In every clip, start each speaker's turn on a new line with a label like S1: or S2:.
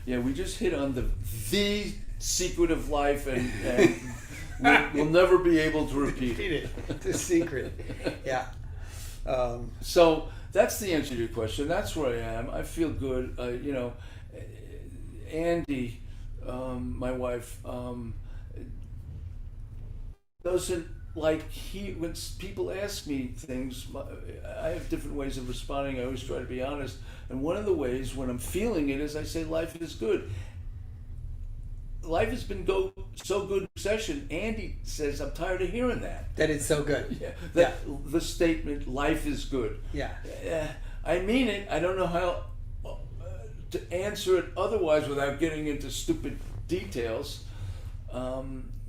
S1: Yeah, we just hit on the secret of life, and we'll never be able to repeat it.
S2: The secret. Yeah.
S1: So that's the answer to your question. That's where I am. I feel good. Andy, my wife, doesn't like when people ask me things. I have different ways of responding. I always try to be honest. And one of the ways when I'm feeling it is I say life is good. Life has been so good in session. Andy says, I'm tired of hearing that.
S2: That it's so good.
S1: Yeah. The statement, life is good.
S2: Yeah.
S1: I mean it. I don't know how to answer it otherwise without getting into stupid details.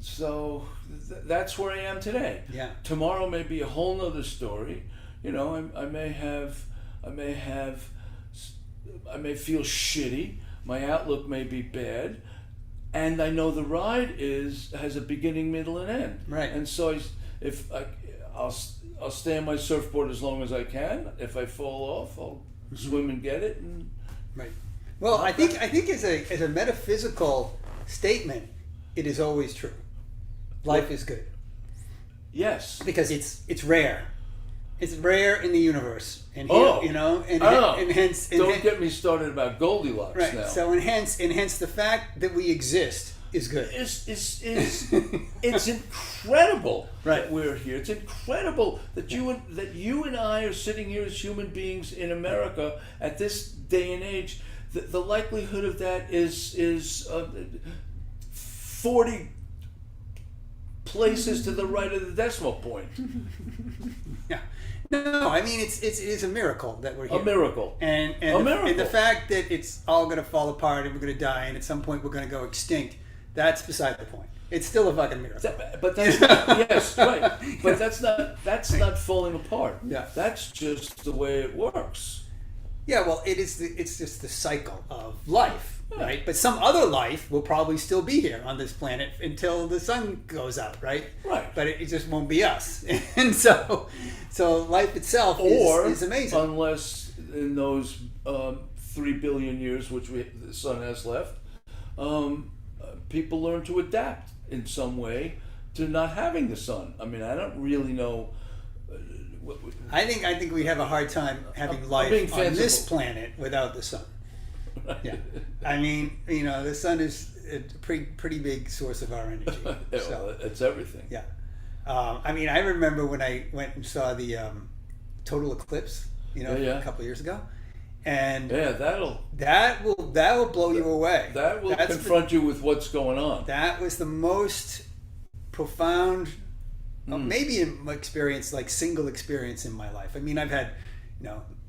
S1: So that's where I am today.
S2: Yeah.
S1: Tomorrow may be a whole nother story. I may feel shitty. My outlook may be bad. And I know the ride has a beginning, middle, and end.
S2: Right.
S1: And so I'll stay on my surfboard as long as I can. If I fall off, I'll swim and get it. And
S2: right. Well, I think as a metaphysical statement, it is always true. Life is good.
S1: Yes.
S2: Because it's rare. It's rare in the universe, and and hence.
S1: Don't get me started about Goldilocks
S2: right.
S1: now.
S2: So and hence the fact that we exist is good.
S1: It's incredible
S2: right.
S1: that we're here. It's incredible that you and I are sitting here as human beings in America at this day and age. The likelihood of that is 40 places to the right of the decimal point.
S2: Yeah. No, I mean it is a miracle that we're here.
S1: A miracle.
S2: And the fact that it's all going to fall apart and we're going to die and at some point we're going to go extinct, that's beside the point. It's still a fucking miracle.
S1: But that's yes, right. But that's not falling apart.
S2: Yeah.
S1: That's just the way it works.
S2: Yeah, well, it's just the cycle of life, right? But some other life will probably still be here on this planet until the sun goes out, right?
S1: Right.
S2: But it just won't be us. And so life itself is amazing.
S1: Unless in those 3 billion years which the sun has left, people learn to adapt in some way to not having the sun. I mean, I don't really know.
S2: I think we have a hard time having life on this planet without the sun. Yeah, I mean, the sun is a pretty big source of our energy. So
S1: it's everything.
S2: Yeah, I mean, I remember when I went and saw the total eclipse, a couple of years ago, and that will blow you away.
S1: That will confront you with what's going on.
S2: That was the most profound. Maybe in my experience, like single experience in my life. I mean, I've had,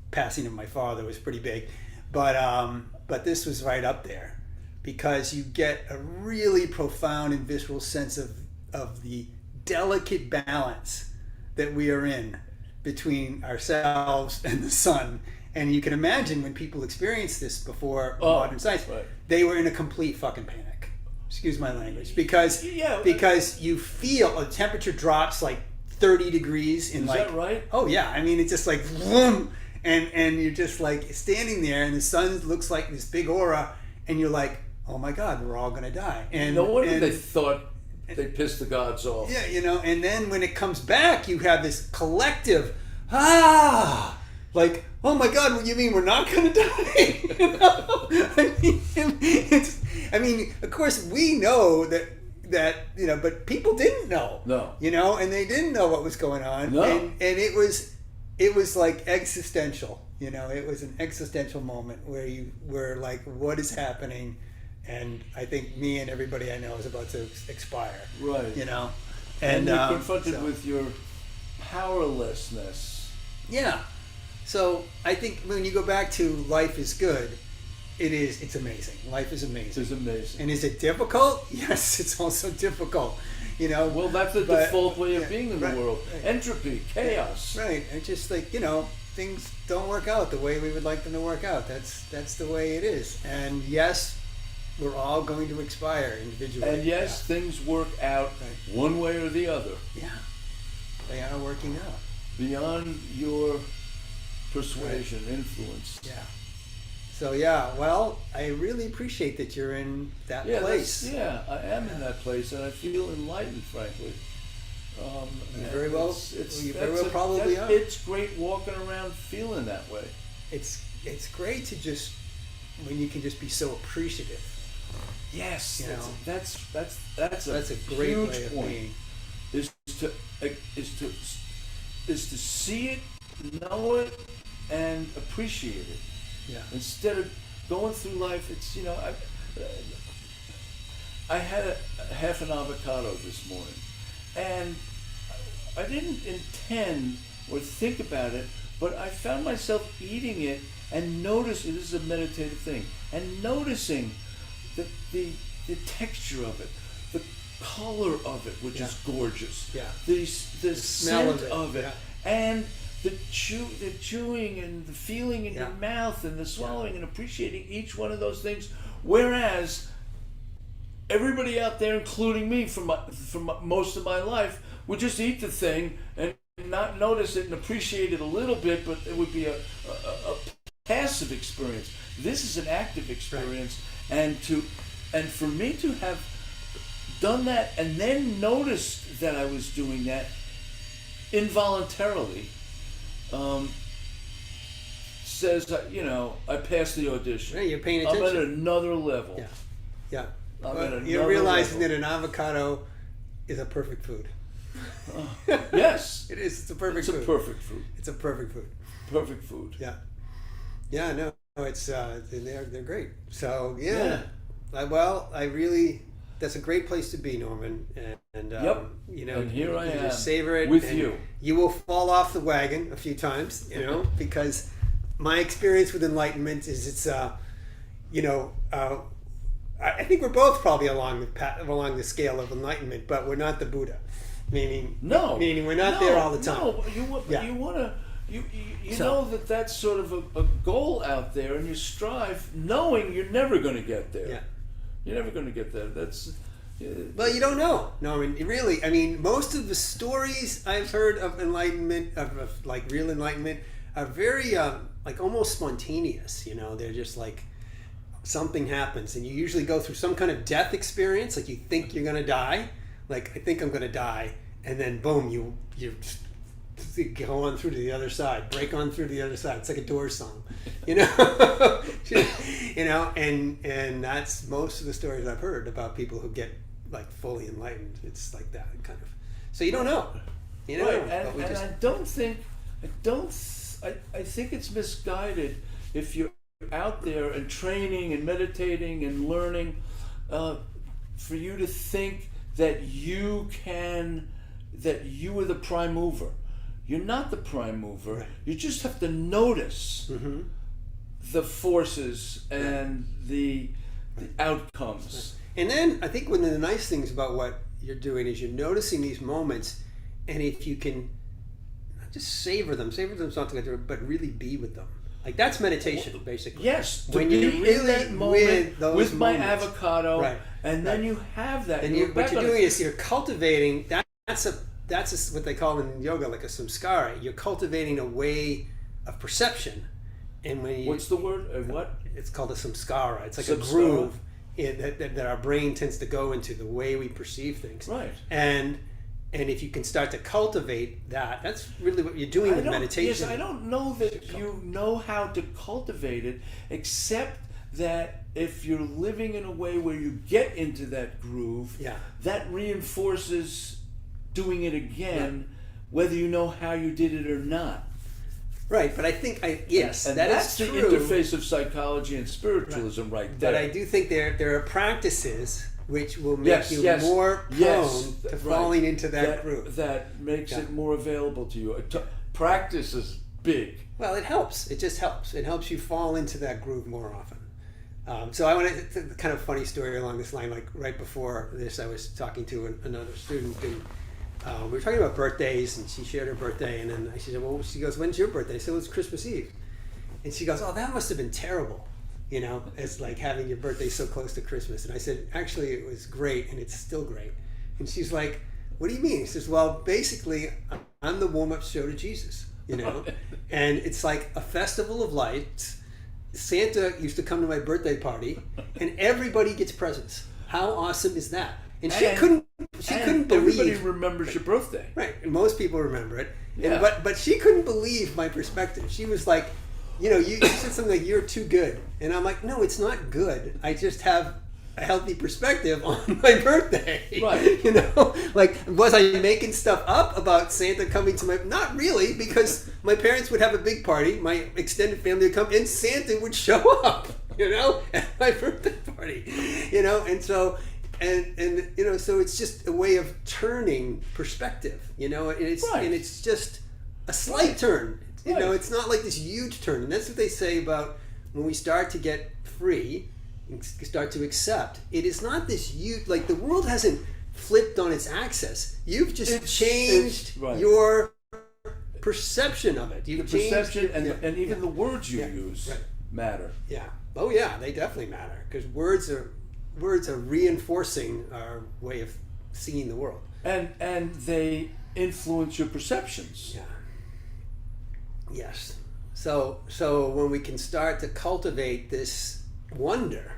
S2: passing of my father was pretty big, but this was right up there because you get a really profound and visceral sense of the delicate balance that we are in between ourselves and the sun. And you can imagine when people experienced this before modern science,
S1: right.
S2: They were in a complete fucking panic. Excuse my language, because you feel a temperature drops like 30 degrees in
S1: Is that right?
S2: Oh yeah, I mean it's just like vroom, and you're just like standing there, and the sun looks like this big aura, and you're like, oh my God, we're all gonna die. And
S1: no wonder they thought they pissed the gods off.
S2: Yeah, and then when it comes back, you have this collective like, oh my God, what do you mean we're not gonna die? I mean, of course, we know that but people didn't know.
S1: No.
S2: And they didn't know what was going on.
S1: No.
S2: And it was like existential. It was an existential moment where you were like, what is happening? And I think me and everybody I know is about to expire.
S1: Right.
S2: And
S1: you're confronted with your powerlessness.
S2: Yeah. So I think when you go back to life is good, it's amazing. Life is amazing.
S1: It's amazing.
S2: And is it difficult? Yes, it's also difficult.
S1: Well, that's the default way of being in the world.
S2: Right.
S1: Entropy, chaos.
S2: Right. And just like, things don't work out the way we would like them to work out. That's the way it is. And yes, we're all going to expire individually.
S1: And yes, things work out one way or the other.
S2: Yeah. They are working out.
S1: Beyond your persuasion, influence.
S2: Yeah. So yeah, well, I really appreciate that you're in that place.
S1: Yeah, I am in that place, and I feel enlightened, frankly.
S2: You very well. You very well probably are.
S1: It's great walking around feeling that way.
S2: It's great to just when you can just be so appreciative.
S1: Yes,
S2: You know,
S1: that's
S2: a great
S1: huge
S2: way of
S1: point.
S2: being.
S1: Is to see it, know it, and appreciate it.
S2: Yeah.
S1: Instead of going through life, it's I had a half an avocado this morning, and I didn't intend or think about it, but I found myself eating it and noticing, this is a meditative thing, and noticing the texture of it, the color of it, which is gorgeous, the
S2: smell
S1: scent of it, and the chewing and the feeling in your mouth and the swallowing and appreciating each one of those things. Whereas everybody out there, including me, from most of my life, would just eat the thing and not notice it and appreciate it a little bit, but it would be a passive experience. This is an active experience, and for me to have done that and then noticed that I was doing that involuntarily, says that, I passed the audition.
S2: Yeah, you're paying attention.
S1: I'm at another level.
S2: Yeah. You're realizing that an avocado is a perfect food.
S1: Yes.
S2: It is. It's a perfect food.
S1: It's a perfect food.
S2: It's a perfect food.
S1: Perfect food.
S2: Yeah. Yeah, no, it's they're great. So yeah. I really, that's a great place to be, Norman. And
S1: and here I am,
S2: just savor it
S1: with you.
S2: You will fall off the wagon a few times, because my experience with enlightenment is it's I think we're both probably along the scale of enlightenment, but we're not the Buddha. Meaning we're not there all the time.
S1: No, you know that's sort of a goal out there, and you strive knowing you're never going to get there.
S2: Yeah.
S1: You're never going to get there.
S2: Well, you don't know. No, really. Most of the stories I've heard of enlightenment, of like real enlightenment, are very like almost spontaneous. They're just like something happens, and you usually go through some kind of death experience. Like you think you're going to die. Like, I think I'm going to die, and then boom, you go on through to the other side, break on through to the other side. It's like a Doors song, and that's most of the stories I've heard about people who get like fully enlightened. It's like that kind of. So you don't know,
S1: Right, and I think it's misguided if you're out there and training and meditating and learning, for you to think that you are the prime mover. You're not the prime mover.
S2: Right.
S1: You just have to notice the forces and the outcomes.
S2: And then I think one of the nice things about what you're doing is you're noticing these moments, and if you can not just savor them something, but really be with them. Like that's meditation, basically.
S1: Yes,
S2: when you're really in that moment with
S1: my avocado,
S2: right.
S1: And then you have that.
S2: And what you're doing is you're cultivating. That's what they call in yoga like a samskara. You're cultivating a way of perception, and
S1: what's the word? What?
S2: It's called a samskara. It's like a groove that our brain tends to go into, the way we perceive things.
S1: Right.
S2: And if you can start to cultivate that, that's really what you're doing with meditation.
S1: Yes, I don't know that you know how to cultivate it, except that if you're living in a way where you get into that groove, that reinforces doing it again, whether you know how you did it or not.
S2: Right, but I think that's
S1: the
S2: true.
S1: Interface of psychology and spiritualism, right there.
S2: But I do think there are practices which will make you more prone to falling into that groove.
S1: That makes it more available to you. Practice is big.
S2: Well, it helps. It just helps. It helps you fall into that groove more often. So I want to kind of funny story along this line. Like right before this, I was talking to another student, and we were talking about birthdays, and she shared her birthday, and then she said, "Well," she goes, "When's your birthday?" I said, "Well, it's Christmas Eve," and she goes, "Oh, that must have been terrible. It's like having your birthday so close to Christmas." And I said, "Actually, it was great, and it's still great." And she's like, "What do you mean?" She says, "Well, basically, I'm the warm-up show to Jesus, and it's like a festival of lights, Santa used to come to my birthday party, and everybody gets presents. How awesome is that? And she couldn't believe.
S1: Everybody remembers your birthday.
S2: Right. And most people remember it.
S1: Yeah.
S2: And, but she couldn't believe my perspective. She was like, you said something like, "You're too good." And I'm like, "No, it's not good. I just have a healthy perspective on my birthday."
S1: Right.
S2: Like, was I making stuff up about Santa coming to my... Not really, because my parents would have a big party, my extended family would come, and Santa would show up, at my birthday party, and so... And so it's just a way of turning perspective, and it's just a slight turn. It's not like this huge turn. And that's what they say about when we start to get free and start to accept. It is not this huge, like the world hasn't flipped on its axis. You've just changed your perception of it. You've changed
S1: perception and even the words you use matter.
S2: Yeah. Oh yeah, they definitely matter, because words are reinforcing our way of seeing the world.
S1: And they influence your perceptions.
S2: Yeah. Yes. So when we can start to cultivate this wonder,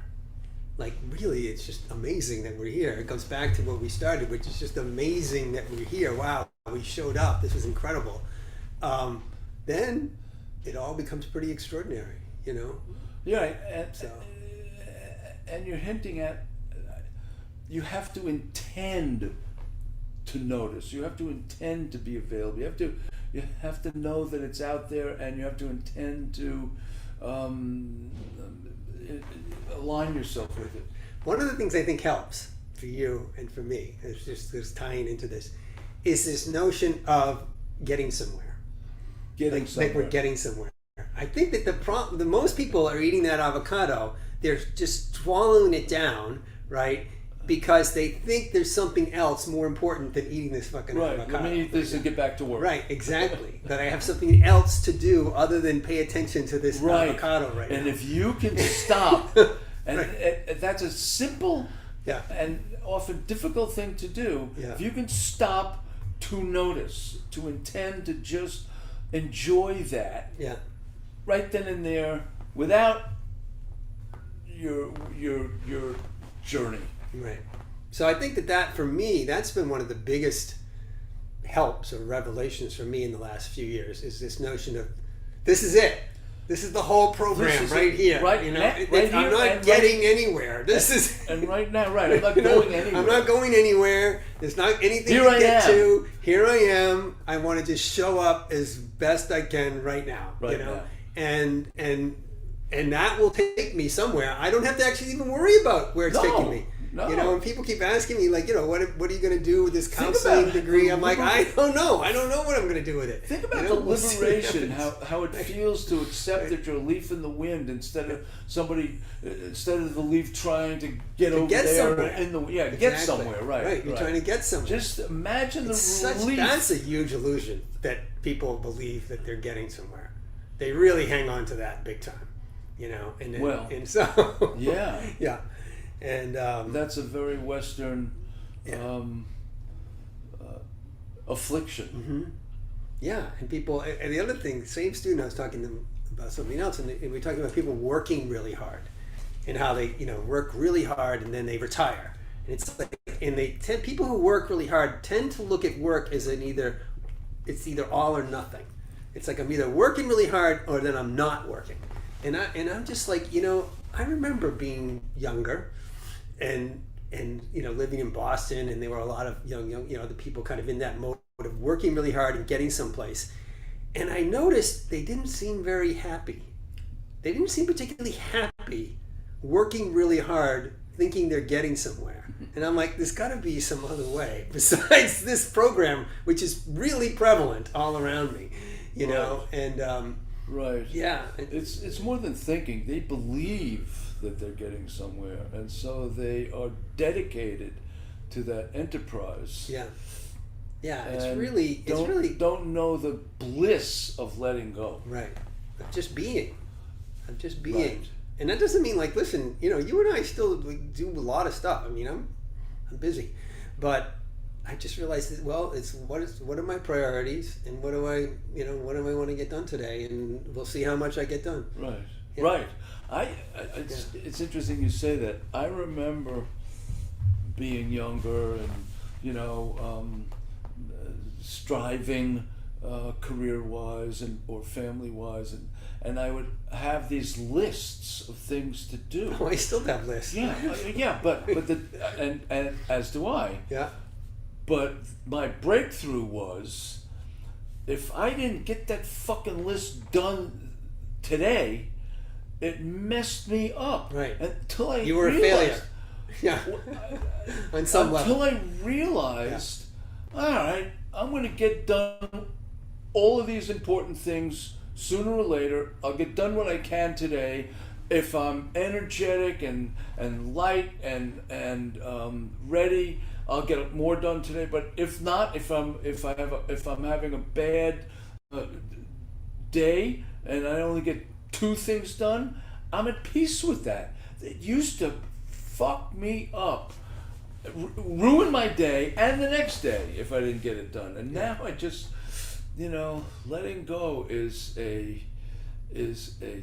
S2: like really it's just amazing that we're here. It goes back to what we started, which is just amazing that we're here. Wow, we showed up. This was incredible. Then it all becomes pretty extraordinary,
S1: Yeah, and you're hinting at you have to intend to notice. You have to intend to be available. You have to know that it's out there, and you have to intend to align yourself with it.
S2: One of the things I think helps for you and for me, is just this tying into this, is this notion of getting somewhere. Like we're getting somewhere. I think that the most people are eating that avocado, they're just swallowing it down, right? Because they think there's something else more important than eating this fucking avocado.
S1: Let me eat this and get back to work.
S2: Right, exactly. That I have something else to do other than pay attention to this avocado right now.
S1: And if you can stop, and that's a simple and often difficult thing to do. Yeah. If you can stop to notice, to intend to just enjoy that, right then and there, without your journey.
S2: Right. So I think that for me, that's been one of the biggest helps or revelations for me in the last few years, is this notion of, this is it. This is the whole program right here.
S1: Right,
S2: I'm not getting anywhere.
S1: And right now, I'm not going anywhere.
S2: I'm not going anywhere. There's not anything to get to. Here I am. I want to just show up as best I can right now. Now. And that will take me somewhere. I don't have to actually even worry about where it's taking me.
S1: No.
S2: And people keep asking me, like, what are you going to do with this counseling degree? I'm like, I don't know. I don't know what I'm going to do with it.
S1: Think about the liberation, how it feels to accept that you're a leaf in the wind instead of the leaf trying to get over there somewhere. Get somewhere, right?
S2: You're trying to get somewhere.
S1: Just imagine relief.
S2: That's a huge illusion that people believe that they're getting somewhere. They really hang on to that big time, and so yeah. And
S1: that's a very Western affliction.
S2: Mm-hmm. Yeah, and people. And the other thing, same student, I was talking to them about something else, and we were talking about people working really hard, and how they, work really hard and then they retire. And it's like, people who work really hard tend to look at work as it's either all or nothing. It's like, I'm either working really hard or then I'm not working. And I'm just like, I remember being younger. And living in Boston, and there were a lot of young the people kind of in that mode of working really hard and getting someplace. And I noticed they didn't seem very happy. They didn't seem particularly happy working really hard, thinking they're getting somewhere. And I'm like, there's got to be some other way besides this program, which is really prevalent all around me, know. And
S1: right.
S2: Yeah,
S1: it's more than thinking. They believe that they're getting somewhere, and so they are dedicated to that enterprise.
S2: It's
S1: don't know the bliss of letting go.
S2: Right. Of just being. Right. And that doesn't mean, like, listen, you and I still do a lot of stuff. I mean, I'm busy, but I just realized that, well, it's what are my priorities, and what do I want to get done today, and we'll see how much I get done.
S1: Right.
S2: Yeah.
S1: Right. It's interesting you say that. I remember being younger and, you know, striving career-wise or family-wise, and I would have these lists of things to do.
S2: Oh, I still have lists.
S1: Yeah, but and as do I.
S2: Yeah.
S1: But my breakthrough was, if I didn't get that fucking list done today, it messed me up.
S2: Right.
S1: Until I
S2: You were
S1: realized,
S2: a failure. Yeah. On some level.
S1: until I realized, all right, I'm going to get done all of these important things sooner or later. I'll get done what I can today. If I'm energetic and light and ready, I'll get more done today. But if not, if I'm having a bad day and I only get 2 things done, I'm at peace with that. It used to fuck me up, ruin my day and the next day if I didn't get it done. And now I just, you know, letting go is a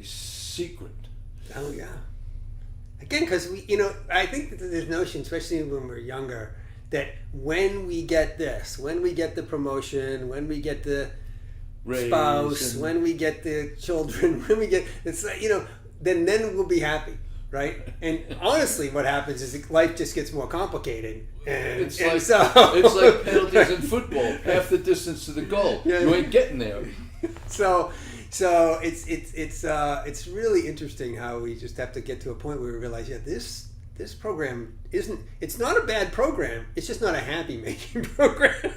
S1: secret.
S2: Oh yeah. Again, because I think that there's notion, especially when we're younger, that when we get this, when we get the promotion, when we get the
S1: Raise
S2: spouse,
S1: and-
S2: when we get the children, when we get, it's like, then we'll be happy, right? And honestly, what happens is life just gets more complicated.
S1: It's
S2: It's
S1: like penalties in football, half the distance to the goal.
S2: Yeah.
S1: You ain't getting there.
S2: So it's really interesting how we just have to get to a point where we realize, this program it's not a bad program. It's just not a happy making program.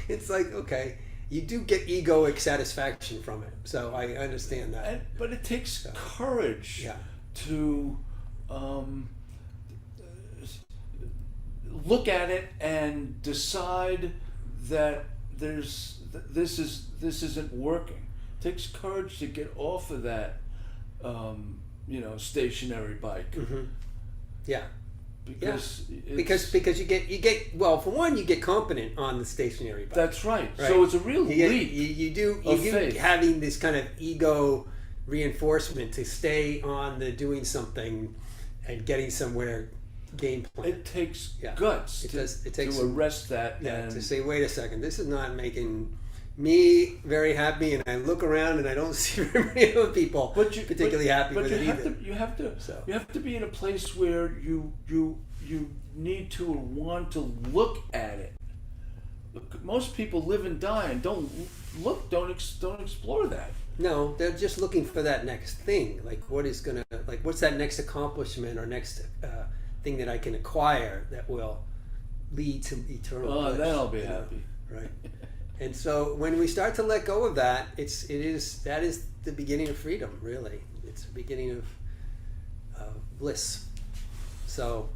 S2: It's like, okay, you do get egoic satisfaction from it. So I understand that.
S1: But it takes courage to look at it and decide that this isn't working. It takes courage to get off of that stationary bike.
S2: Mm-hmm. Yeah.
S1: Because
S2: you get well, for one, you get competent on the stationary bike.
S1: That's right. So it's a real leap.
S2: You do
S1: faith.
S2: having this kind of ego reinforcement to stay on the doing something and getting somewhere game plan.
S1: It takes guts
S2: It takes
S1: to arrest that and
S2: to say, wait a second, this is not making me very happy, and I look around and I don't see very many other people particularly happy with it either.
S1: You have to be in a place where you need to or want to look at it. Look, most people live and die and don't explore that.
S2: No, they're just looking for that next thing. Like, what's that next accomplishment or next thing that I can acquire that will lead to eternal bliss.
S1: Oh, then I'll be happy.
S2: Right. And so when we start to let go of that, that is the beginning of freedom, really. It's the beginning of bliss. So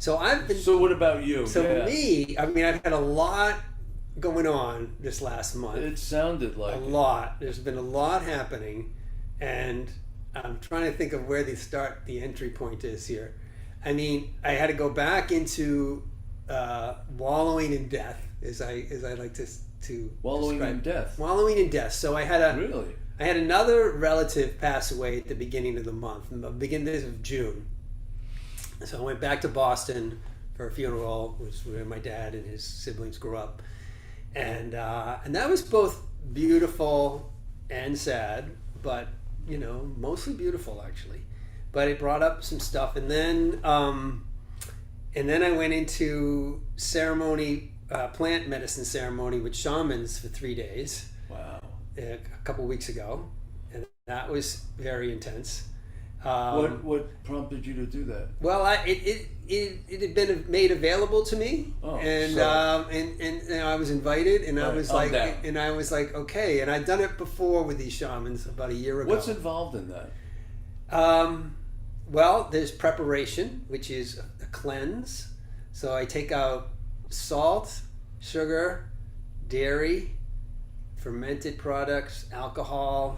S2: I've been.
S1: So what about you?
S2: So me, I mean, I've had a lot going on this last month.
S1: It sounded like
S2: a lot. There's been a lot happening, and I'm trying to think of where the entry point is here. I mean, I had to go back into wallowing in death, as I like to
S1: wallowing
S2: describe.
S1: in death.
S2: Wallowing in death. So I had I had another relative pass away at the beginning of the month, in the beginning of June. So I went back to Boston for a funeral, which was where my dad and his siblings grew up, and that was both beautiful and sad, but mostly beautiful actually. But it brought up some stuff, and then I went into ceremony. Plant medicine ceremony with shamans for 3 days.
S1: Wow.
S2: A couple weeks ago, and that was very intense.
S1: What prompted you to do that?
S2: Well, it had been made available to me, and I was invited, and I was like, okay, and I'd done it before with these shamans about a year ago.
S1: What's involved in that?
S2: Well, there's preparation, which is a cleanse. So I take out salt, sugar, dairy, fermented products, alcohol.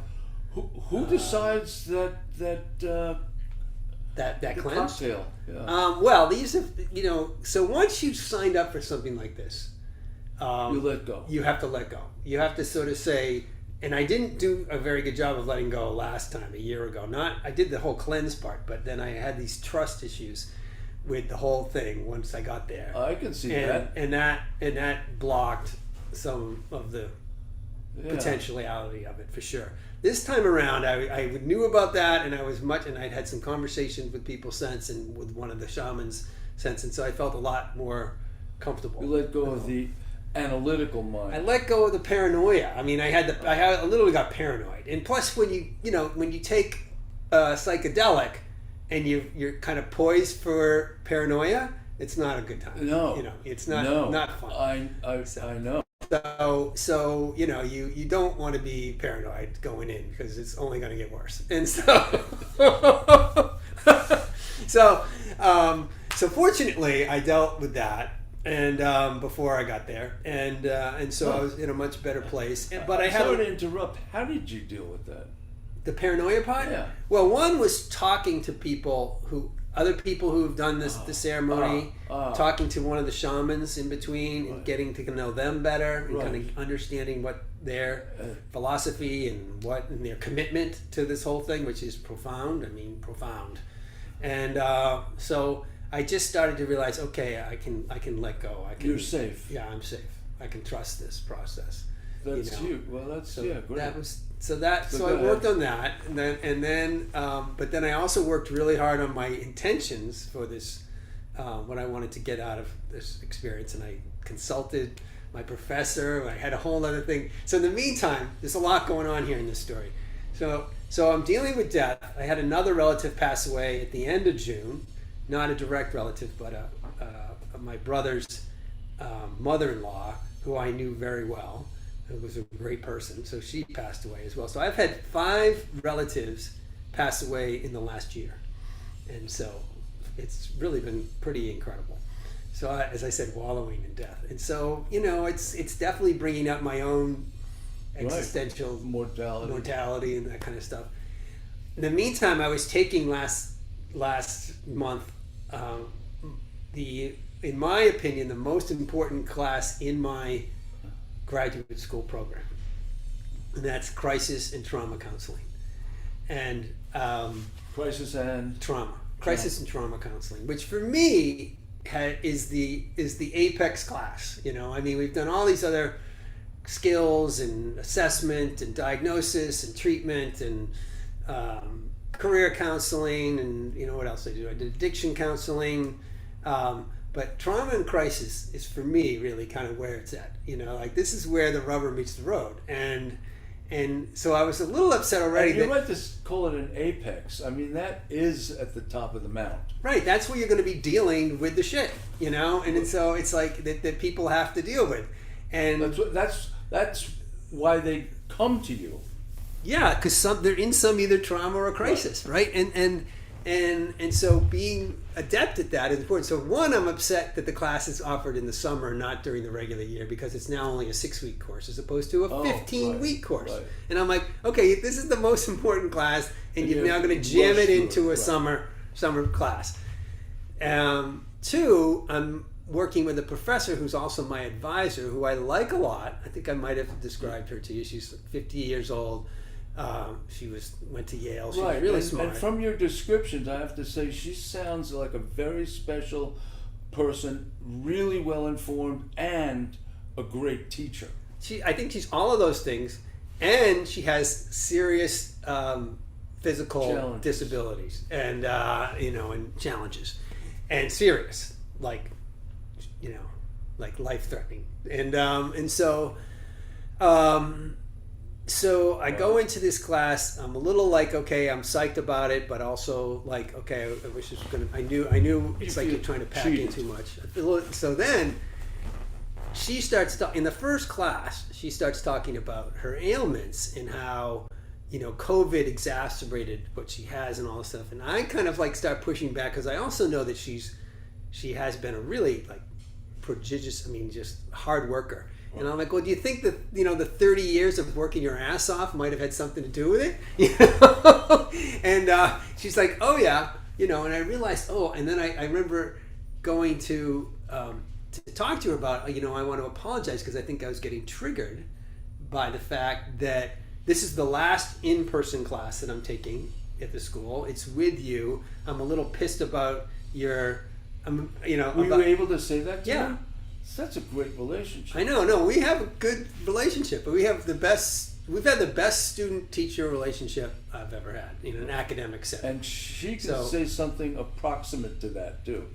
S1: Who decides that
S2: cleanse?
S1: Cocktail. Yeah.
S2: Well, these are So once you've signed up for something like this,
S1: you let go.
S2: You have to let go. You have to sort of say, and I didn't do a very good job of letting go last time, a year ago. I did the whole cleanse part, but then I had these trust issues with the whole thing once I got there.
S1: I can see that.
S2: And that blocked some of the potentiality of it, for sure. This time around, I knew about that, and I'd had some conversations with people since, and with one of the shamans since, and so I felt a lot more comfortable.
S1: You let go of the analytical mind.
S2: I let go of the paranoia. I mean, I literally got paranoid. And plus, when you take a psychedelic and you're kind of poised for paranoia, it's not a good time.
S1: No,
S2: it's not fun.
S1: I know.
S2: So you don't want to be paranoid going in, because it's only going to get worse. And so fortunately I dealt with that, and before I got there, and so I was in a much better place. But I had
S1: sorry to interrupt. How did you deal with that?
S2: The paranoia part?
S1: Yeah.
S2: Well, one was talking to other people who've done the ceremony, talking to one of the shamans in between, and getting to know them better, and kind of understanding what their philosophy and their commitment to this whole thing, which is profound. I mean, profound. And so I just started to realize, okay, I can let go.
S1: You're safe.
S2: Yeah, I'm safe. I can trust this process.
S1: That's you. Well, that's great.
S2: So I worked on that, and then but then I also worked really hard on my intentions for this, what I wanted to get out of this experience, and I consulted my professor. I had a whole other thing. So in the meantime, there's a lot going on here in this story. So I'm dealing with death. I had another relative pass away at the end of June, not a direct relative, but my brother's mother-in-law, who I knew very well, who was a great person. So she passed away as well. So I've had 5 relatives pass away in the last year. And so it's really been pretty incredible. So as I said, wallowing in death. And so, it's definitely bringing up my own existential mortality and that kind of stuff. In the meantime, I was taking last month in my opinion, the most important class in my graduate school program, and that's crisis and trauma counseling. And
S1: crisis and
S2: trauma counseling, which for me is the apex class. I mean, we've done all these other skills and assessment and diagnosis and treatment and career counseling, and what else I do? I did addiction counseling, but trauma and crisis is for me really kind of where it's at. This is where the rubber meets the road, and so I was a little upset already.
S1: You're right to call it an apex. I mean, that is at the top of the mountain.
S2: Right, that's where you're going to be dealing with the shit, and so it's like that people have to deal with, and
S1: that's why they come to you.
S2: Yeah, because they're in some either trauma or crisis, right? And so being adept at that is important. So one, I'm upset that the class is offered in the summer, not during the regular year, because it's now only a 6-week course as opposed to a 15-week course. Right. And I'm like, okay, this is the most important class, and you're now going to jam it into a summer class. 2, I'm working with a professor who's also my advisor, who I like a lot. I think I might have described her to you. She's 50 years old. She went to Yale. She's really smart.
S1: And from your descriptions, I have to say she sounds like a very special person, really well informed, and a great teacher.
S2: I think she's all of those things, and she has serious physical disabilities and and challenges, and serious like life-threatening, and so. So I go into this class. I'm a little like, okay, I'm psyched about it, but also like, okay, I wish it was gonna. I knew it's like you're trying to pack in too much. So then she starts in the first class. She starts talking about her ailments and how COVID exacerbated what she has and all this stuff. And I kind of like start pushing back, because I also know that she has been a really like prodigious, just hard worker. And I'm like, well, do you think that the 30 years of working your ass off might have had something to do with it? And she's like, oh yeah, and I realized, and then I remember going to talk to her about, I want to apologize because I think I was getting triggered by the fact that this is the last in-person class that I'm taking at the school. It's with you. I'm a little pissed about your, you know.
S1: Were you able to say that to
S2: Yeah.
S1: him? That's a great relationship.
S2: I know. No, we have a good relationship, but we have the best. We've had the best student-teacher relationship I've ever had in an academic setting.
S1: And she could
S2: So-
S1: say something approximate to that too.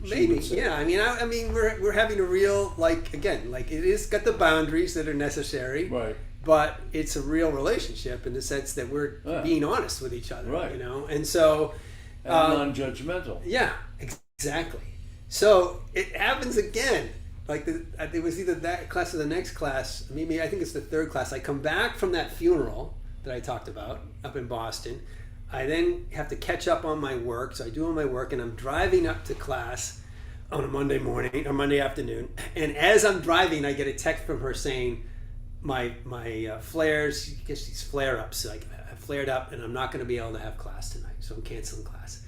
S1: She
S2: Maybe,
S1: would say.
S2: yeah. I mean, we're having a real, like, again, like, it is got the boundaries that are necessary,
S1: Right.
S2: but it's a real relationship in the sense that we're
S1: Yeah.
S2: being honest with each other,
S1: Right.
S2: you know. And so,
S1: And non-judgmental.
S2: yeah, exactly. So it happens again. Like it was either that class or the next class. Maybe I think it's the third class. I come back from that funeral that I talked about up in Boston. I then have to catch up on my work. So I do all my work, and I'm driving up to class on a Monday morning or Monday afternoon. And as I'm driving, I get a text from her saying, my flares, I guess these flare ups, like I flared up, and I'm not going to be able to have class tonight, so I'm canceling class.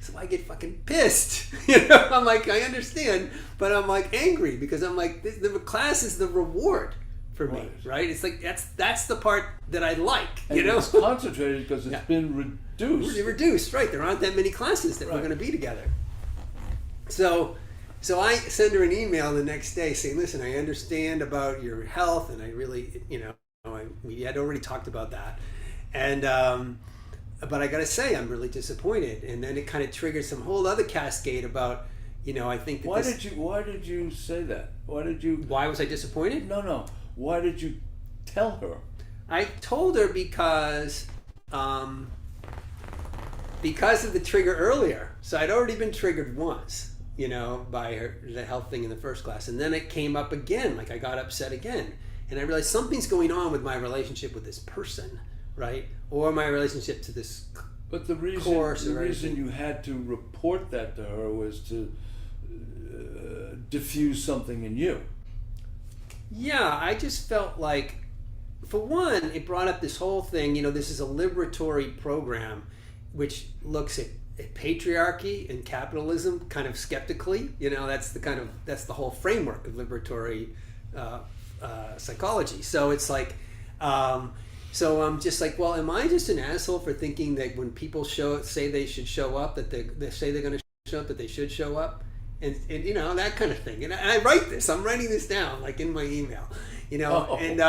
S2: So I get fucking pissed. You know, I'm like, I understand, but I'm like angry because I'm like, the class is the reward for me, right? It's like that's the part that I like,
S1: And
S2: you know.
S1: it's concentrated because it's been reduced.
S2: Reduced, right? There aren't that many classes that we're going to be together. So I send her an email the next day saying, listen, I understand about your health, and I really, you know, we had already talked about that, and. But I gotta say, I'm really disappointed. And then it kind of triggered some whole other cascade about, you know, I think that
S1: Why did you say that?
S2: Why was I disappointed?
S1: No. Why did you tell her?
S2: I told her because of the trigger earlier. So I'd already been triggered once, you know, by the health thing in the first class. And then it came up again, like I got upset again. And I realized something's going on with my relationship with this person, right? Or my relationship to this
S1: But the reason you had to report that to her was to diffuse something in you.
S2: Yeah, I just felt like, for one, it brought up this whole thing, you know, this is a liberatory program which looks at patriarchy and capitalism kind of skeptically. You know, that's the whole framework of liberatory psychology. So it's like, so I'm just like, well, am I just an asshole for thinking that when people say they should show up, that they say they're going to show up, that they should show up? And you know, that kind of thing. And I write this. I'm writing this down, like in my email. You know, and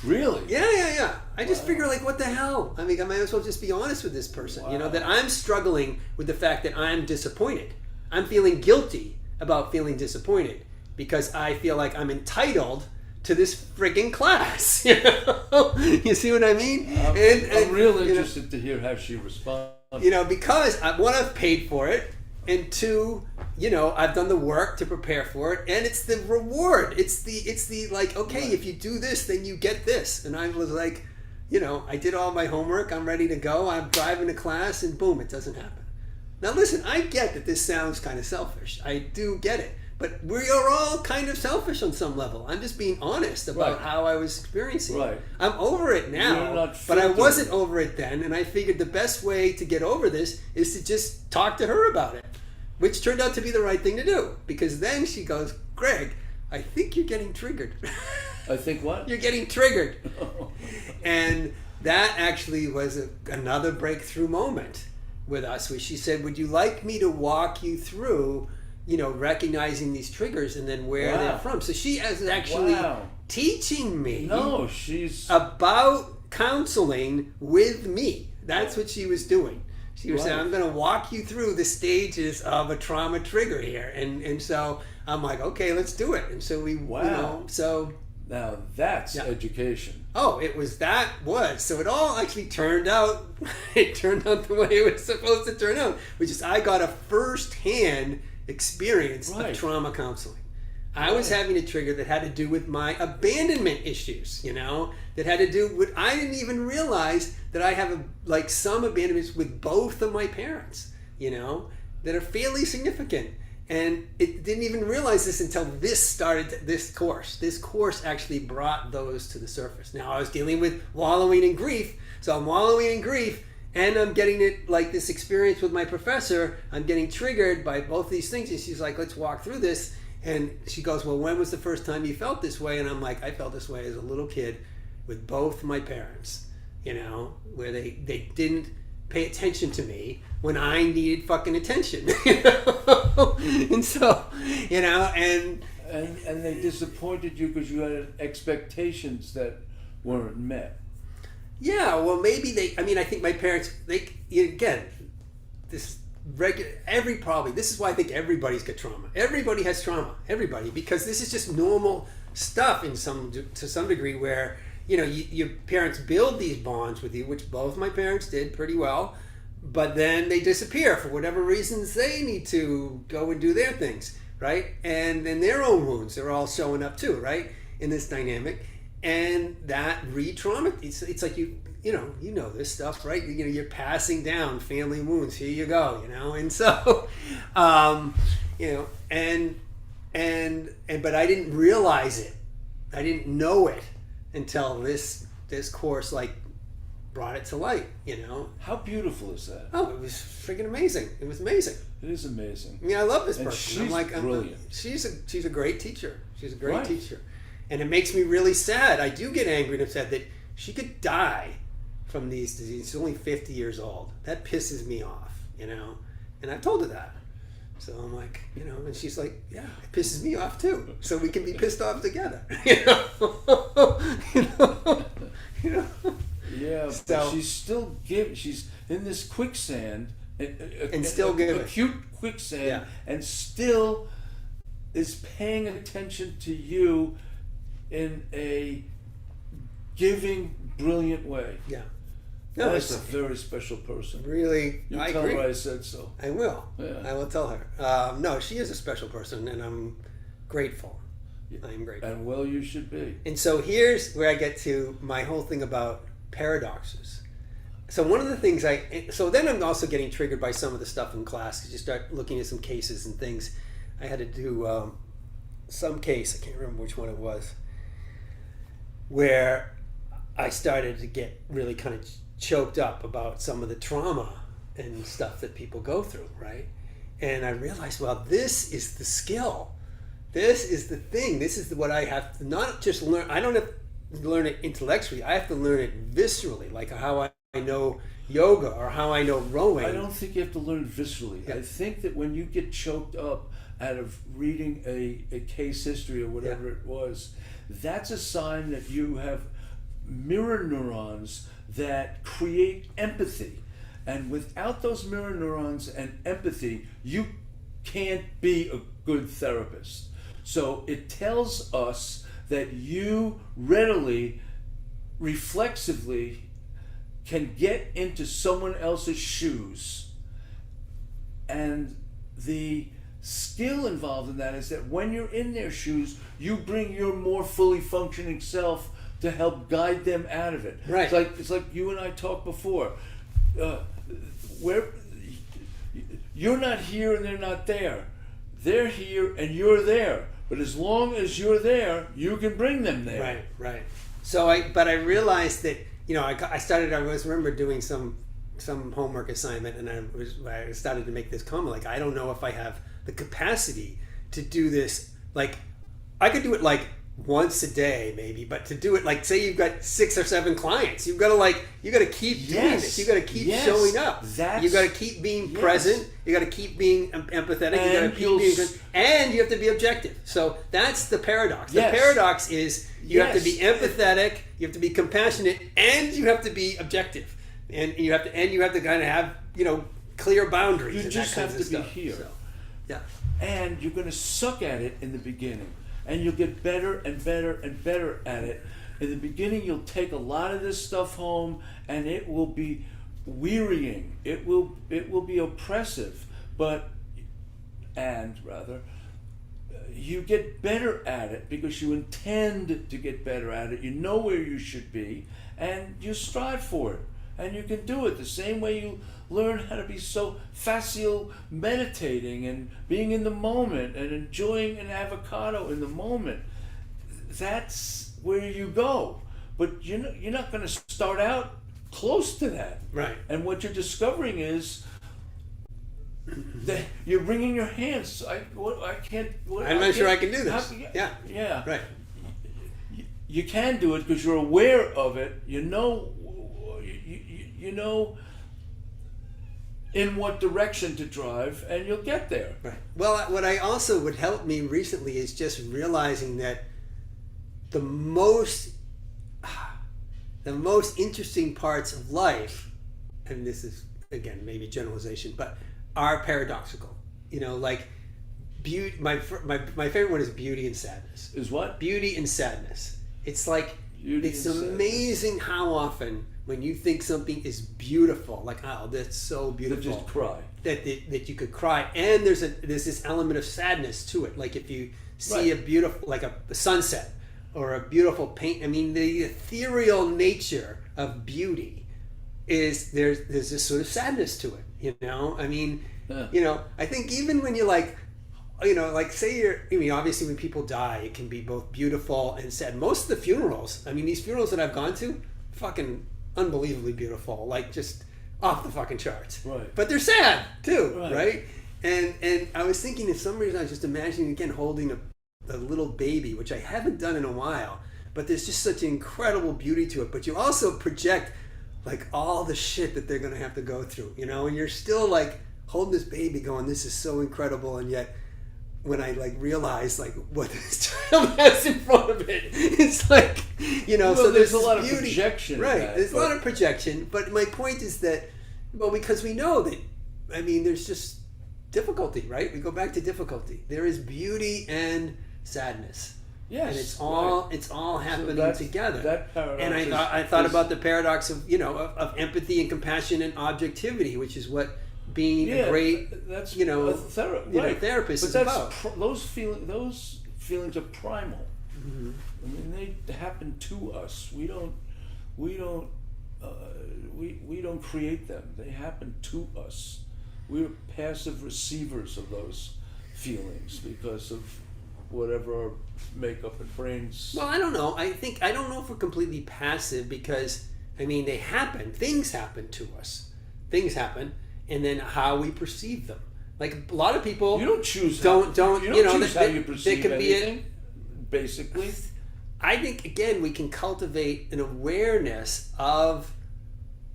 S1: really?
S2: Yeah. I just figure, like, what the hell? I mean, I might as well just be honest with this person. You know, that I'm struggling with the fact that I'm disappointed. I'm feeling guilty about feeling disappointed because I feel like I'm entitled to this frigging class. You know? You see what I mean?
S1: I'm really interested to hear how she responds.
S2: You know, because one, I've paid for it, and two, you know, I've done the work to prepare for it, and it's the reward. It's the like, okay, if you do this, then you get this. And I was like, you know, I did all my homework. I'm ready to go. I'm driving to class, and boom, it doesn't happen. Now, listen, I get that this sounds kind of selfish. I do get it. But we are all kind of selfish on some level. I'm just being honest about how I was experiencing it. I'm over it now, but I wasn't over it then, and I figured the best way to get over this is to just talk to her about it, which turned out to be the right thing to do, because then she goes, Greg, I think you're getting triggered.
S1: I think what?
S2: You're getting triggered. And that actually was another breakthrough moment with us, where she said, would you like me to walk you through, you know, recognizing these triggers and then where they're from? So she is actually teaching me about counseling with me. That's what she was doing. She was saying, I'm going to walk you through the stages of a trauma trigger here. And so I'm like, okay, let's do it. And so we, you know, so.
S1: Now that's education.
S2: Oh, so it all actually turned out, it turned out the way it was supposed to turn out, which is I got a first-hand experience of trauma counseling. I was having a trigger that had to do with my abandonment issues, you know, that had to do with, I didn't even realize that I have some abandonments with both of my parents, you know, that are fairly significant. And it didn't even realize this until this course. This course actually brought those to the surface. Now I was dealing with wallowing in grief. So I'm wallowing in grief, and I'm getting it, like this experience with my professor. I'm getting triggered by both these things. And she's like, let's walk through this. And she goes, well, when was the first time you felt this way? And I'm like, I felt this way as a little kid. with both my parents, you know, where they didn't pay attention to me when I needed fucking attention. You know? And so, you know, and
S1: they disappointed you because you had expectations that weren't met.
S2: Yeah, well, maybe I think my parents, again, this this is why I think everybody's got trauma. Everybody has trauma. Everybody, because this is just normal stuff to some degree where, you know, your parents build these bonds with you, which both my parents did pretty well, but then they disappear for whatever reasons they need to go and do their things, right? And then their own wounds are all showing up too, right? In this dynamic. And that re-trauma, it's like you know this stuff, right? You know, you're passing down family wounds. Here you go, you know. And so, you know, but I didn't realize it. I didn't know it until this course like brought it to light, you know.
S1: How beautiful is that?
S2: Oh, it was freaking amazing. It was amazing.
S1: It is amazing.
S2: I mean, I love this
S1: and
S2: person.
S1: She's brilliant.
S2: She's a great teacher. She's a great teacher. And it makes me really sad. I do get angry and upset that she could die from these diseases. She's only 50 years old. That pisses me off, you know. And I've told her that. So I'm like, you know, and she's like, yeah, it pisses me off too. So we can be pissed off together. You know? You know?
S1: Yeah,
S2: So,
S1: but she's still giving. She's in this quicksand.
S2: And still giving.
S1: Acute quicksand.
S2: Yeah.
S1: And still is paying attention to you in a giving, brilliant way.
S2: Yeah. No,
S1: That's a very special person.
S2: Really,
S1: You
S2: I
S1: tell
S2: agree.
S1: her I said so.
S2: I will.
S1: Yeah.
S2: I will tell her. No, she is a special person, and I'm grateful. I'm grateful.
S1: And well, you should be.
S2: And so here's where I get to my whole thing about paradoxes. So one of the things so then I'm also getting triggered by some of the stuff in class, because you start looking at some cases and things. I had to do some case, I can't remember which one it was, where I started to get really kind of choked up about some of the trauma and stuff that people go through, right? And I realized, well, this is the skill. This is the thing. This is what I have to not just learn. I don't have to learn it intellectually. I have to learn it viscerally, like how I know yoga or how I know rowing.
S1: I don't think you have to learn viscerally.
S2: Yeah.
S1: I think that when you get choked up out of reading a case history or whatever it was, that's a sign that you have mirror neurons that create empathy. And without those mirror neurons and empathy, you can't be a good therapist. So it tells us that you readily, reflexively can get into someone else's shoes. And the skill involved in that is that when you're in their shoes, you bring your more fully functioning self to help guide them out of it.
S2: Right.
S1: It's like you and I talked before. Where you're not here and they're not there. They're here and you're there. But as long as you're there, you can bring them there.
S2: Right. So I realized that, you know, I remember doing some homework assignment, and I started to make this comment, like, I don't know if I have the capacity to do this. Like, I could do it like once a day maybe, but to do it, like, say you've got 6 or 7 clients, you got to keep doing this. You got to keep showing up. You got to keep being present. You got to keep being empathetic. You got to keep being, and you have to be objective. So that's the paradox. The paradox is you have to be empathetic, you have to be compassionate, and you have to be objective. And you have to kind of have, you know, clear boundaries.
S1: You just have to be here.
S2: So, yeah.
S1: And you're going to suck at it in the beginning. And you'll get better and better and better at it. In the beginning, you'll take a lot of this stuff home, and it will be wearying. It will be oppressive. You get better at it because you intend to get better at it. You know where you should be, and you strive for it. And you can do it the same way you learn how to be so facile meditating and being in the moment and enjoying an avocado in the moment. That's where you go. But you're not going to start out close to that.
S2: Right.
S1: And what you're discovering is that you're wringing your hands.
S2: I'm not sure I can do this. Yeah.
S1: Yeah.
S2: Right.
S1: you can do it because you're aware of it. You know in what direction to drive, and you'll get there.
S3: Right. Well, what I also would help me recently is just realizing that the most interesting parts of life, and this is again maybe generalization, but are paradoxical. You know, like beauty. My favorite one is beauty and sadness.
S1: Is what?
S3: Beauty and sadness. It's like
S1: Beauty
S3: it's
S1: and
S3: amazing how often when you think something is beautiful, like oh that's so beautiful,
S1: You just cry.
S3: that you could cry, and there's this element of sadness to it. Like if you see
S1: Right.
S3: a beautiful, like a sunset or a beautiful paint. I mean, the ethereal nature of beauty is there's this sort of sadness to it. You know, I mean,
S1: Yeah.
S3: you know, I think even when you're like, you know, like say I mean, obviously when people die, it can be both beautiful and sad. Most of the funerals, I mean, these funerals that I've gone to, fucking unbelievably beautiful, like just off the fucking charts.
S1: Right.
S3: But they're sad too,
S1: Right.
S3: right? And I was thinking, if some reason I was just imagining again holding a little baby, which I haven't done in a while, but there's just such incredible beauty to it. But you also project like all the shit that they're gonna have to go through, you know, and you're still like holding this baby going, this is so incredible, and yet when I like realize like what this child has in front of it, it's like, you know,
S1: Well,
S3: so
S1: there's
S3: there's
S1: a lot of
S3: beauty.
S1: projection in
S3: right?
S1: that,
S3: There's a
S1: but-
S3: lot of projection, but my point is that, well, because we know that, I mean, there's just difficulty, right? We go back to difficulty. There is beauty and sadness.
S1: Yes.
S3: And it's all happening together.
S1: That paradox
S3: And I thought about the paradox of, you know, of empathy and compassion and objectivity, which is what being a great,
S1: that's
S3: you know,
S1: right.
S3: therapist
S1: But
S3: is
S1: that's
S3: about.
S1: those feelings are primal. Mm-hmm. I mean, they happen to us. We don't create them. They happen to us. We're passive receivers of those feelings because of whatever our makeup and brains.
S3: Well, I don't know. I don't know if we're completely passive, because I mean they happen. Things happen to us. Things happen, and then how we perceive them. Like a lot of people,
S1: You don't choose.
S3: you
S1: don't
S3: know,
S1: choose how
S3: that-
S1: you
S3: that
S1: perceive
S3: could be
S1: anything. Basically,
S3: I think again we can cultivate an awareness of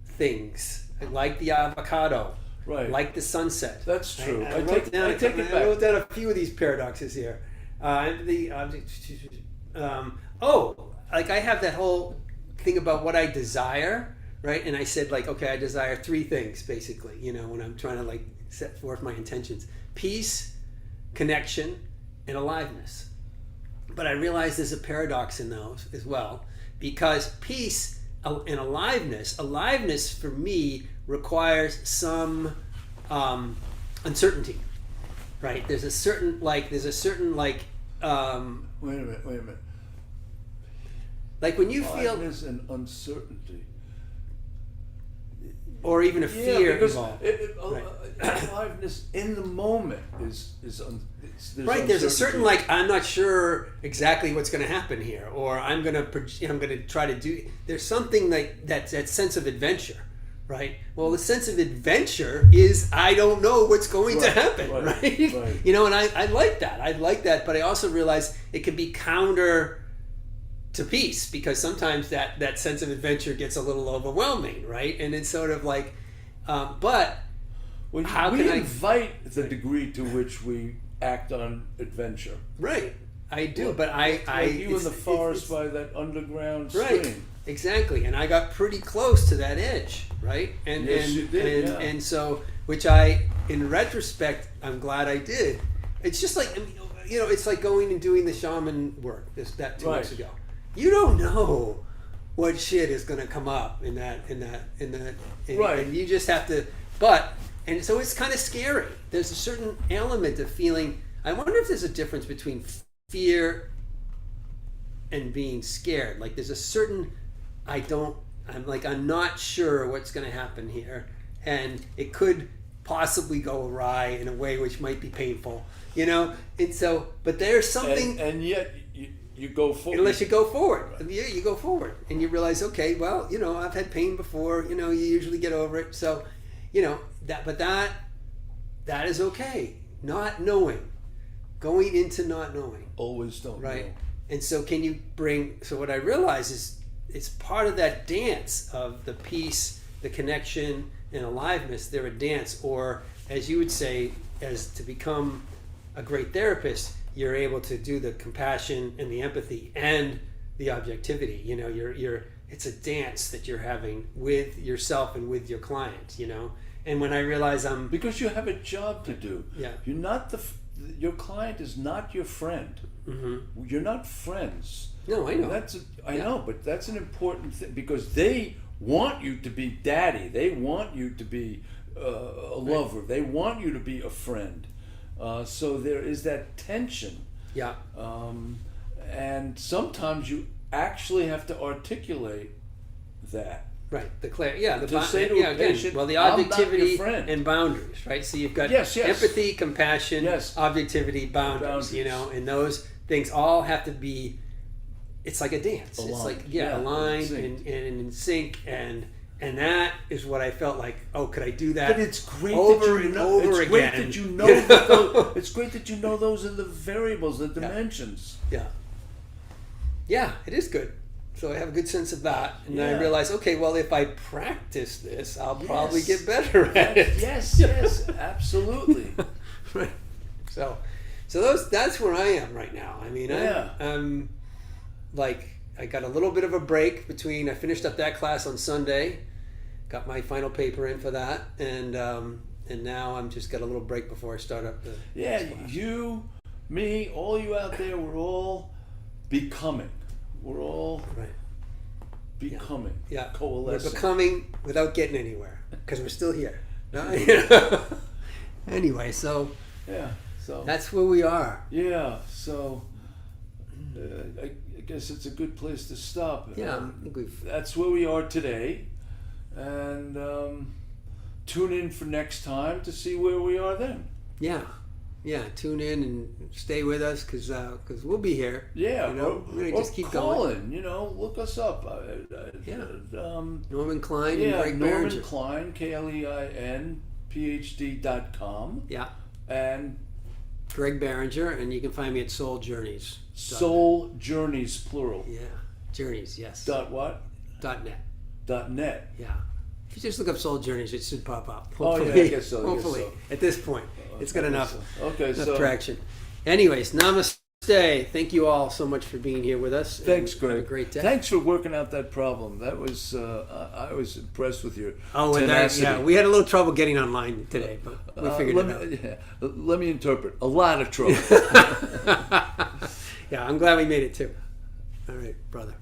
S3: things, like the avocado,
S1: right?
S3: like the sunset.
S1: That's true.
S3: I take it back. I wrote down a few of these paradoxes here. Like I have that whole thing about what I desire, right? And I said like, okay, I desire three things basically, you know, when I'm trying to like set forth my intentions: peace, connection, and aliveness. But I realize there's a paradox in those as well, because peace and aliveness for me requires some uncertainty, right? There's a certain
S1: Wait a minute.
S3: like when you feel,
S1: Aliveness and uncertainty.
S3: or even a fear
S1: because
S3: involved.
S1: right. Aliveness in the moment is
S3: Right, there's a certain
S1: uncertainty.
S3: like, I'm not sure exactly what's going to happen here, or I'm going to try to do. There's something like that sense of adventure, right? Well, the sense of adventure is I don't know what's going to happen, right? You know, and I like that. I like that, but I also realize it can be counter to peace, because sometimes that sense of adventure gets a little overwhelming, right? And it's sort of like, but
S1: Well,
S3: how
S1: we
S3: can I
S1: invite the degree to which we act on adventure.
S3: right? I do,
S1: Well,
S3: but
S1: like you in
S3: it's-
S1: the forest
S3: it's-
S1: by that underground
S3: right,
S1: stream.
S3: exactly, and I got pretty close to that edge, right? And
S1: Yes, you did, yeah.
S3: and so, which I, in retrospect, I'm glad I did. It's just like, I mean, you know, it's like going and doing the shaman work that 2 weeks
S1: Right.
S3: ago. You don't know what shit is going to come up in that,
S1: Right.
S3: and you just have to. And so it's kind of scary. There's a certain element of feeling. I wonder if there's a difference between fear and being scared. Like there's a certain, I'm not sure what's going to happen here, and it could possibly go awry in a way which might be painful, you know. And so, but there's something,
S1: And yet you go forward.
S3: unless you go forward, yeah, you go forward, and you realize, okay, well, you know, I've had pain before, you know, you usually get over it, so, you know, that is okay. Not knowing, going into not knowing.
S1: always don't
S3: Right.
S1: know.
S3: And so can you bring, so what I realize is it's part of that dance of the peace, the connection, and aliveness. They're a dance, or as you would say, as to become a great therapist, you're able to do the compassion and the empathy and the objectivity. You know, it's a dance that you're having with yourself and with your client, you know. And when I realize
S1: because you have a job to do.
S3: Yeah.
S1: You're not your client is not your friend. Mm-hmm. You're not friends.
S3: No, I know.
S1: I know, but that's an important thing, because they want you to be daddy. They want you to be a lover. They want you to be a friend. So there is that tension.
S3: Yeah.
S1: And sometimes you actually have to articulate that.
S3: Right. The
S1: say to a patient,
S3: well, the
S1: "I'm not your
S3: objectivity
S1: friend."
S3: and boundaries, right? So you've got
S1: Yes.
S3: empathy, compassion,
S1: Yes.
S3: objectivity, boundaries, you know, and those things all have to be, it's like a dance.
S1: Aligned.
S3: It's like,
S1: Yeah,
S3: aligned
S1: in
S3: and in sync, and that is what I felt like, oh, could I do that?
S1: But it's great
S3: over
S1: that you
S3: and
S1: know.
S3: over
S1: It's great
S3: again.
S1: that you know. That those, it's great that you know those are the variables, the dimensions.
S3: Yeah. Yeah, it is good. So I have a good sense of that. And then I
S1: Yeah.
S3: realize, okay, well, if I practice this, I'll probably
S1: Yes.
S3: get better at it.
S1: Yes, absolutely.
S3: Right. So that's where I am right now. I mean,
S1: Yeah.
S3: I'm like, I got a little bit of a break between, I finished up that class on Sunday, got my final paper in for that, and now I'm just got a little break before I start up the
S1: Yeah,
S3: next class.
S1: you, me, all you out there, we're all becoming. We're all
S3: Right.
S1: becoming.
S3: Yeah.
S1: Coalescing.
S3: We're becoming without getting anywhere because we're still here. You know? Anyway, so
S1: Yeah. So
S3: that's where we are.
S1: yeah. So I guess it's a good place to stop.
S3: Yeah, I think we've.
S1: That's where we are today, and tune in for next time to see where we are then.
S3: Yeah. Tune in and stay with us because we'll be here.
S1: Yeah,
S3: you know, we're gonna
S1: or
S3: just keep
S1: call
S3: going.
S1: in, look us up.
S3: Norman Klein and
S1: Yeah,
S3: Greg
S1: Norman
S3: Behringer.
S1: Klein, KLEIN, PhD.com,
S3: Yeah,
S1: and
S3: Greg Behringer, and you can find me at Soul Journeys.
S1: Soul Journeys, plural.
S3: Yeah, Journeys. Yes.
S1: Dot what?
S3: .net.
S1: .net.
S3: Yeah. If you just look up Soul Journeys, it should pop up.
S1: Oh, yeah,
S3: Hopefully,
S1: I guess so.
S3: hopefully, at this point, it's got
S1: I
S3: enough.
S1: guess so. Okay,
S3: Enough
S1: so
S3: traction. Anyways, namaste. Thank you all so much for being here with us.
S1: thanks,
S3: and
S1: Greg.
S3: Have a great day.
S1: Thanks for working out that problem. That was I was impressed with your
S3: Oh, and
S1: tenacity.
S3: we had a little trouble getting online today, but we figured it out.
S1: Let me interpret. A lot of trouble.
S3: Yeah, I'm glad we made it too. All right, brother.